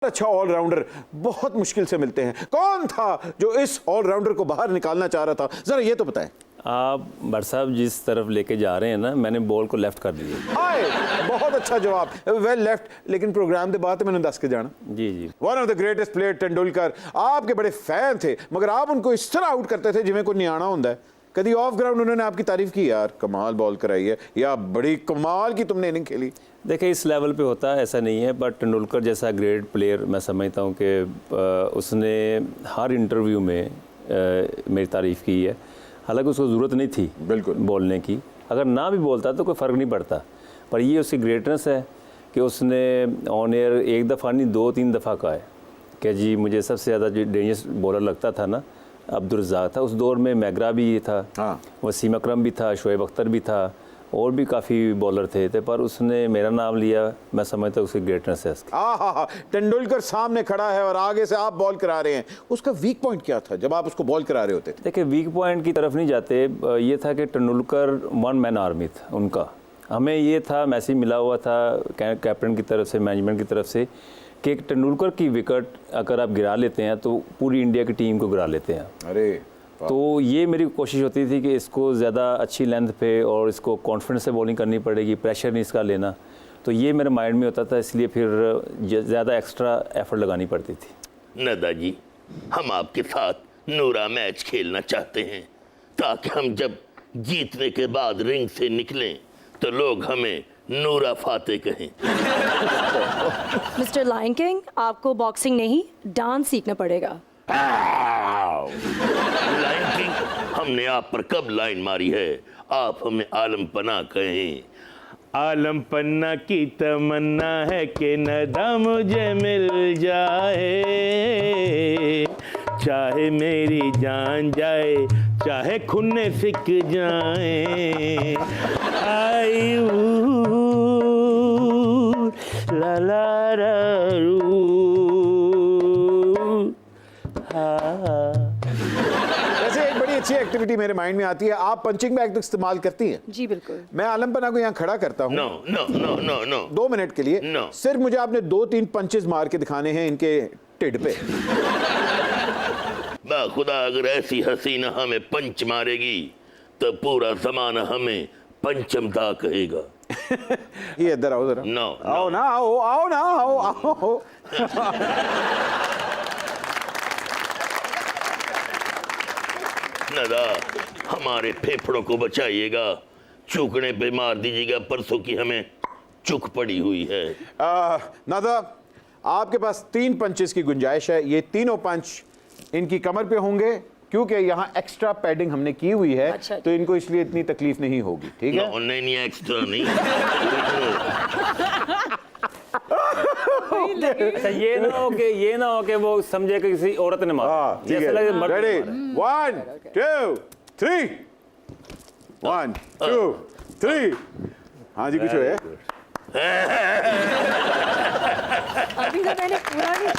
अच्छा ऑलराउंडर बहुत मुश्किल से मिलते हैं। कौन था जो इस ऑलराउंडर को बाहर निकालना चाह रहा था, जरा ये तो बताएं। आप भट्ट साहब जिस तरफ लेके जा रहे हैं ना, मैंने बॉल को लेफ्ट कर दिया। हाय, बहुत अच्छा जवाब। वेल लेफ्ट, लेकिन प्रोग्राम के बाद मैंने दस के जाना। जी जी। One of the greatest player Tendulkar, आपके बड़े फैन थे, मगर आप उनको इस तरह आउट करते थे जिवें कोई नियाना होता है। कभी ऑफ ग्राउंड उन्होंने आपकी तारीफ की, यार कमाल बॉल कराई है, या बड़ी कमाल की तुमने इनिंग खेली? देखिए इस लेवल पे होता है ऐसा नहीं है, बट तेंदुलकर जैसा ग्रेट प्लेयर मैं समझता हूँ कि उसने हर इंटरव्यू में मेरी तारीफ़ की है। हालांकि उसको ज़रूरत नहीं थी बिल्कुल बोलने की, अगर ना भी बोलता तो कोई फ़र्क नहीं पड़ता, पर ये उसकी ग्रेटनेस है कि उसने ऑन एयर एक दफ़ा नहीं 2-3 दफ़ा कहा है कि जी मुझे सबसे ज़्यादा जो डेंजरस बॉलर लगता था ना अब्दुल रज़ाक था। उस दौर में मैगरा भी था, हाँ। वसीम अकरम भी था, शोएब अख्तर भी था, और भी काफ़ी बॉलर थे, पर उसने मेरा नाम लिया। मैं समझता हूँ उसकी ग्रेटनेस है उसकी। हाँ, तेंदुलकर सामने खड़ा है और आगे से आप बॉल करा रहे हैं, उसका वीक पॉइंट क्या था जब आप उसको बॉल करा रहे होते थे? देखिए वीक पॉइंट की तरफ नहीं जाते, ये था कि तेंदुलकर वन मैन आर्मी था उनका। हमें ये था, मैसेज मिला हुआ था कैप्टन की तरफ से, मैनेजमेंट की तरफ से, कि तेंदुलकर की विकेट अगर आप गिरा लेते हैं तो पूरी इंडिया की टीम को गिरा लेते हैं। अरे तो ये मेरी कोशिश होती थी कि इसको ज़्यादा अच्छी लेंथ पे और इसको कॉन्फिडेंस से बॉलिंग करनी पड़ेगी, प्रेशर नहीं इसका लेना। तो ये मेरे माइंड में होता था, इसलिए फिर ज़्यादा एक्स्ट्रा एफर्ट लगानी पड़ती थी। नदा जी, हम आपके साथ नूरा मैच खेलना चाहते हैं ताकि हम जब जीतने के बाद रिंग से निकलें तो लोग हमें नूरा फाते कहें। मिस्टर लायन किंग, आपको बॉक्सिंग नहीं डांस सीखना पड़ेगा। लाइन किंग, हमने आप पर कब लाइन मारी है? आप हमें आलम पन्ना कहें। आलम पन्ना की तमन्ना है कि नदा मुझे मिल जाए, चाहे मेरी जान जाए, चाहे खूने सिक जाए। आई ला ला रा रू। वैसे एक बड़ी अच्छी एक्टिविटी मेरे माइंड में आती है, आप पंचिंग बैग तो इस्तेमाल करती हैं? जी बिल्कुल। मैं आलम पन्ना को यहाँ खड़ा करता हूँ no no no no no 2 minute के लिए। No. सिर्फ मुझे आपने 2-3 पंचेस मार के दिखाने हैं इनके टिड पे। खुदा अगर ऐसी हसीना हमें पंच मारेगी तो पूरा जमाना हमें पंचमदा कहेगा। ये इधर आओ जरा। No, आओ no. ना, आओ ना, आओ। नदा, हमारे फेफड़ों को बचाइएगा, चूकने पे मार दीजिएगा, परसों की हमें चुक पड़ी हुई है। नादा, आपके पास 3 पंचेस की गुंजाइश है। ये तीनों पंच इनकी कमर पे होंगे, क्योंकि यहाँ एक्स्ट्रा पैडिंग हमने की हुई है। अच्छा। तो इनको इसलिए इतनी तकलीफ नहीं होगी, ठीक है? नहीं एक्स्ट्रा नहीं। अच्छा ये ना हो कि वो समझे कि किसी औरत ने मारा। हाँ, ठीक ऐसा लगे है। मर्द ने रेडी, मारा। 1 2 3 1 2 3। हाँ जी, कुछ है? अभी तो मैंने पूरा नहीं।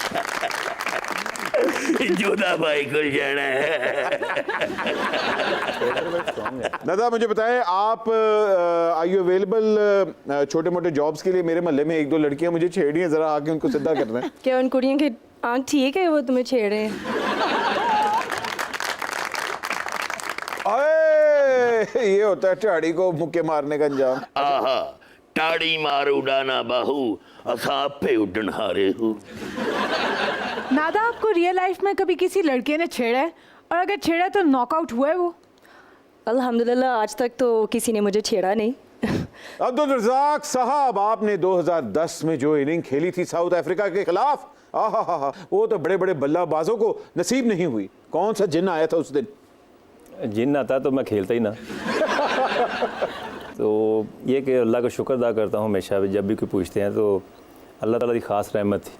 जोधा भाई को जाना है। नदा, मुझे बताएं, आप आर यू अवेलेबल छोटे मोटे जॉब्स के लिए? मेरे मोहल्ले में 1-2 लड़कियां मुझे छेड़ी हैं, जरा आके उनको सिद्धा करना है। क्या उन कुड़ियों की आंख ठीक है, वो तुम्हें छेड़ रहे हैं? अरे ये होता है टाड़ी को मुक्के मारने का अंजाम। आहा, टाड़ी मार उड़ाना बाहू, असाब पे उड़न हारे हूँ। नादा, आपको रियल लाइफ में कभी किसी लड़के ने छेड़ा है, और अगर छेड़ा तो नॉकआउट हुआ है वो? अल्हम्दुलिल्लाह आज तक तो किसी ने मुझे छेड़ा नहीं। अब्दुल रज़ाक साहब, आपने 2010 में जो इनिंग खेली थी साउथ अफ्रीका के खिलाफ, आहा, वो तो बड़े बड़े बल्लेबाजों को नसीब नहीं हुई। कौन सा जिन आया था उस दिन? जिन आता तो मैं खेलता ही ना। तो ये कि अल्लाह का शुक्र अदा करता हूँ हमेशा, जब भी कोई पूछते हैं तो अल्लाह ताला की ख़ास रहमत थी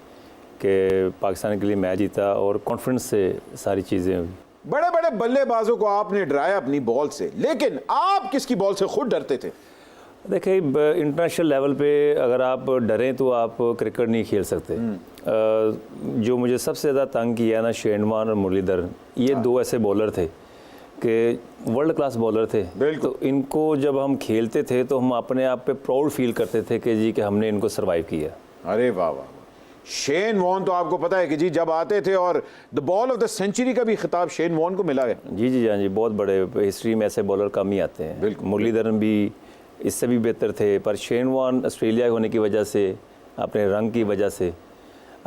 कि पाकिस्तान के लिए मैच जीता और कॉन्फिडेंस से सारी चीज़ें हुई। बड़े बड़े बल्लेबाजों को आपने डराया अपनी बॉल से, लेकिन आप किसकी बॉल से खुद डरते थे? देखिए इंटरनेशनल लेवल पे अगर आप डरें तो आप क्रिकेट नहीं खेल सकते। जो मुझे सबसे ज़्यादा तंग किया ना, शेनवान और मुरलीधर, ये 2 ऐसे बॉलर थे कि वर्ल्ड क्लास बॉलर थे। तो इनको जब हम खेलते थे तो हम अपने आप पे प्राउड फील करते थे कि जी कि हमने इनको सर्वाइव किया। अरे वाह वाह, शेन वॉर्न तो आपको पता है कि जी जब आते थे और the ball of the century का भी खिताब शेन वॉर्न को मिला है। जी हाँ जी, बहुत बड़े हिस्ट्री में ऐसे बॉलर कम ही आते हैं। बिल्कुल। मुरलीधरन भी इससे भी बेहतर थे, पर शेन वॉर्न ऑस्ट्रेलिया होने की वजह से, अपने रंग की वजह से,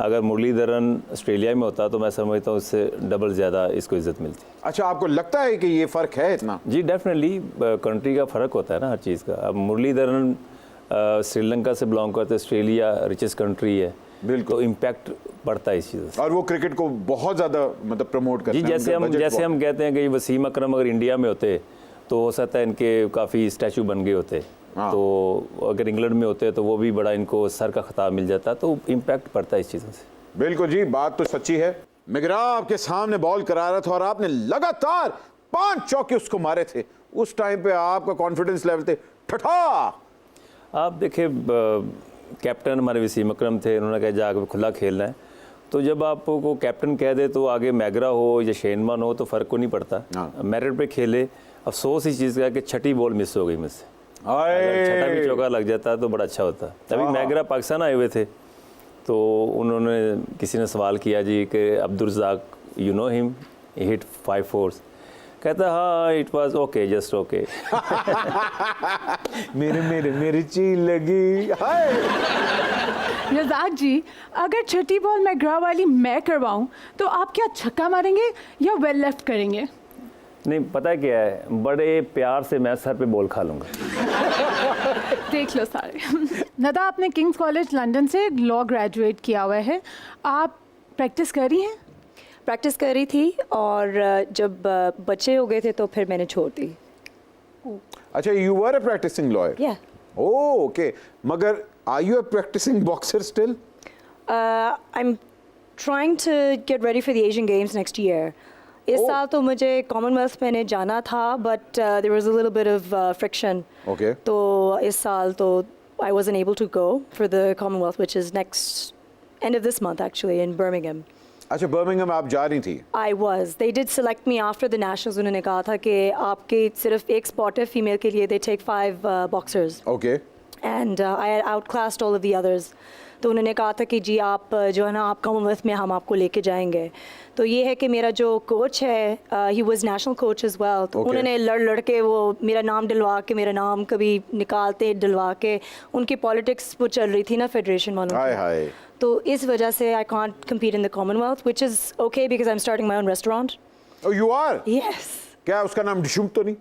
अगर मुरलीधरन ऑस्ट्रेलिया में होता तो मैं समझता हूँ उससे डबल ज़्यादा इसको इज्जत मिलती। अच्छा, आपको लगता है कि ये फ़र्क है इतना? जी डेफिनेटली, कंट्री का फ़र्क होता है ना हर चीज़ का। अब मुरलीधरन श्रीलंका से बिलोंग करते, ऑस्ट्रेलिया रिचेस्ट कंट्री है, बिल्कुल, तो इम्पैक्ट पड़ता है इस चीज़ से। और वो क्रिकेट को बहुत ज़्यादा मतलब प्रमोट करते जी, हैं। जैसे उनका हम budget हम कहते हैं कि वसीम अकरम अगर इंडिया में होते तो हो सकता है इनके काफ़ी स्टैचू बन गए होते। हाँ। तो अगर इंग्लैंड में होते तो वो भी बड़ा इनको सर का खिताब मिल जाता, तो इम्पैक्ट पड़ता है इस चीज़ों से। बिल्कुल जी, बात तो सच्ची है। मिगरा आपके सामने बॉल करा रहा था और आपने लगातार 5 चौके उसको मारे थे। उस टाइम पे आपका कॉन्फिडेंस लेवल थे ठठा। आप देखिए, कैप्टन हमारे वसीम अकरम थे, उन्होंने कहा जाकर खुला खेलना है। तो जब आपको कैप्टन कह दे तो आगे मैगरा हो या शेनमान हो तो फ़र्क को नहीं पड़ता। हाँ। मेरिट पे खेले। अफसोस इस चीज़ का कि छठी बॉल मिस हो गई मुझसे। अगर छठा भी चौका लग जाता तो बड़ा अच्छा होता। तभी मैगरा पाकिस्तान आए हुए थे, तो उन्होंने किसी ने सवाल किया जी कि Abdul Razzaq, you know him, he hit 5 4s। कहता हाँ, it was okay, just okay. मेरी चीज लगी। हाय, रज़ाक जी, अगर छठी बॉल मैग्रा वाली मैं करवाऊं तो आप क्या छक्का मारेंगे या वेल लेफ्ट करेंगे? नहीं, पता है क्या है, बड़े प्यार से मैं सर पे बॉल खा लूँगा। देख लो सारे। नदा, आपने किंग्स कॉलेज लंदन से लॉ ग्रेजुएट किया हुआ है, आप प्रैक्टिस कर रही हैं? प्रैक्टिस कर रही थी और जब बच्चे हो गए थे तो फिर मैंने छोड़ दी। अच्छा, you were a practicing lawyer? Yeah. Oh, okay. मगर are you a practicing boxer still? I'm trying to get ready for the Asian Games next year. इस Oh. साल तो मुझे कॉमनवेल्थ में जाना था, but there was a little bit of friction. Okay. तो इस साल तो I wasn't able to go for the Commonwealth, which is next end of this month actually in Birmingham. अच्छा, बर्मिंघम आप जा रही थी? I was. They did select me after the nationals. उन्होंने कहा था कि आपके सिर्फ एक spot है फीमेल के लिए, they take 5 boxers. Okay. And I had outclassed all of the others. तो उन्होंने कहा था कि जी आप जो है ना, आप कॉमनवेल्थ में हम आपको लेके जाएंगे। तो ये है कि मेरा जो कोच है, he was national coach as well. तो Okay. उन्होंने लड़ के वो मेरा नाम डलवा के, मेरा नाम कभी निकालते डलवा के, उनकी पॉलिटिक्स वो चल रही थी ना फेडरेशन वालों हाय की। हाय। तो इस वजह से I can't compete in the Commonwealth, which is okay because I'm starting my own restaurant. Oh, you are? Yes. क्या उसका नाम डिशुम तो नहीं?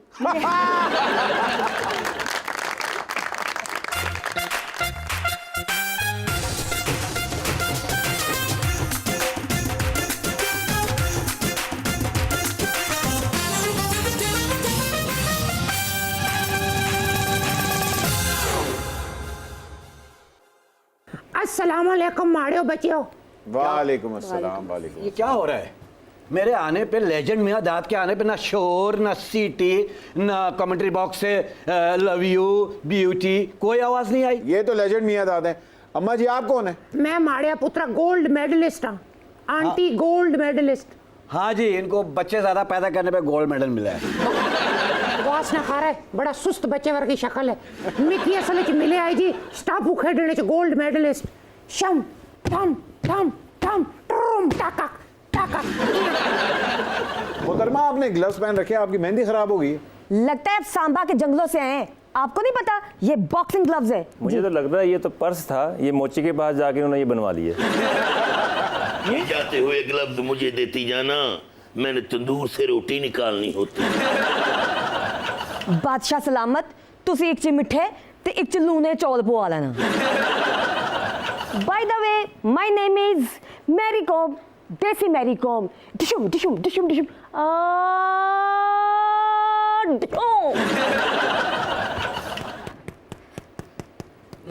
अस्सलाम वालेकुम माड़ियो बच्चियों। वालेकुम अस्सलाम। वालेकुम। ये क्या हो रहा है? मेरे आने पे, लेजेंड मियां दाद के आने पे ना शोर, ना सीटी, ना कमेंट्री बॉक्स से लव यू, ब्यूटी, कोई आवाज नहीं आई। ये तो लेजेंड मियां दाद हैं। अम्मा जी, आप कौन है? मैं माड़िया पुत्रा गोल्ड मेडलिस्ट हूँ, आंटी गोल्ड मेडलिस्ट। हाँ जी, इनको बच्चे ज्यादा पैदा करने पे गोल्ड मेडल मिला है। वास ना खा रहा है, बड़ा सुस्त बच्चे वर्गी शक्ल है। मिकी असल च मिले आई जी स्टापू खेडने च गोल्ड मेडलिस्ट। शम टम टम टम ट्रूम टाका टाका। मोहतरमा, आपने ग्लव्स पहन रखे हैं, आपकी मेहंदी खराब हो गई है। लगता है आप सांबा के जंगलों से आए हैं, आपको नहीं पता ये बॉक्सिंग ग्लव्स है। मुझे तो लग रहा है ये तो पर्स था, ये मोची के पास जाके उन्होंने ये बनवा लिए। ये जाते हुए ग्लव्स मुझे देती जाना, मैंने तंदूर से रोटी निकालनी होती। बादशाह सलामत, तुसी एक च मिठे ते एक च लूने चौल पवा लेना। By the way, my name is Mary Kom, desi Mary Kom. डिशुम डिशुम डिशुम डिशुम।